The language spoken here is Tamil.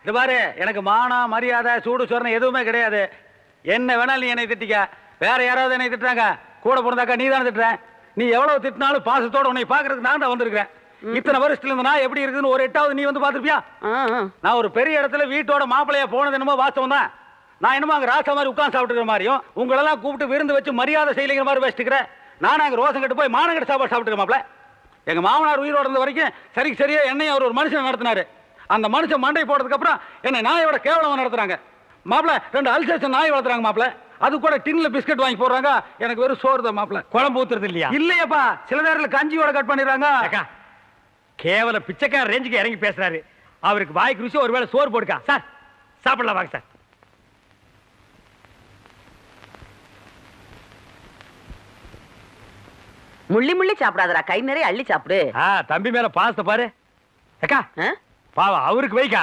இது பாரு, எனக்கு மானம் மரியாதை சூடு சொரணை எதுவுமே கிடையாது. என்ன வேணாலும் நீ என்னை திட்டிக்க. வேற யாராவது என்னை திட்டுறாங்க, கூட பிறந்தாக்கா நீ தானே திட்டுற. நீ எவ்வளவு திட்டினாலும் பாசத்தோட உன்னை பாக்குறதுக்கு நான் தான் வந்திருக்கேன். இத்தனை வருஷத்துல இருந்து நான் எப்படி இருக்குன்னு ஒரு எட்டாவது நீ வந்து பாத்துருப்பியா? நான் ஒரு பெரிய இடத்துல வீட்டோட மாப்பிள்ளையா போனது என்னமோ வாஸ்தவம் தான். நான் என்னமோ அங்க ராசா மாதிரி உட்கார்ந்து சாப்பிட்டுக்கிற மாதிரியும் உங்களெல்லாம் கூப்பிட்டு விருந்து வச்சு மரியாதை செய்யலைங்கிற மாதிரி வச்சுக்கிறேன். நானும் அங்க ரோசம் கட்டு போய் மானங்கட்ட சாப்பாடு சாப்பிட்டுக்கிற மாப்பிள்ள. எங்க மாமனார் உயிரோட இருந்த வரைக்கும் சரிக்கு சரியா என்னையும் அவர் ஒரு மனுஷன் நடத்தினாரு. அந்த மனுஷன் மண்டை போட்டதுக்கு அப்புறம் என்ன நாயோட கேவலமா நடத்துறாங்க. மாப்பிள்ள 2 அல்சேஷன் நாய் வளர்த்துறாங்க மாப்பிள்ள. அது கூட டின்ல பிஸ்கட் வாங்கி போடுறாங்க. எனக்கு வெறும் சோறு தான் மாப்பிள்ள. குழம்பு ஊத்துறது இல்லையா? இல்லையப்பா, சில நேரத்துல கஞ்சியோட கட் பண்ணிடுறாங்க. கேவல பிச்சைக்கார ரேஞ்சுக்கு இறங்கி பேசுறாரு. அவருக்கு வாய்க்கு ருசி ஒருவேளை சோறு போடுக்கா. சார் சாப்பிடலாம் வாங்க சார். முள்ளி முள்ளி சாப்பிடாதடா, கை நிறைய அள்ளி சாப்பிடு. தம்பி மேல பாசத்தை பாரு. அக்கா பாவம் அவருக்கு வைக்கா.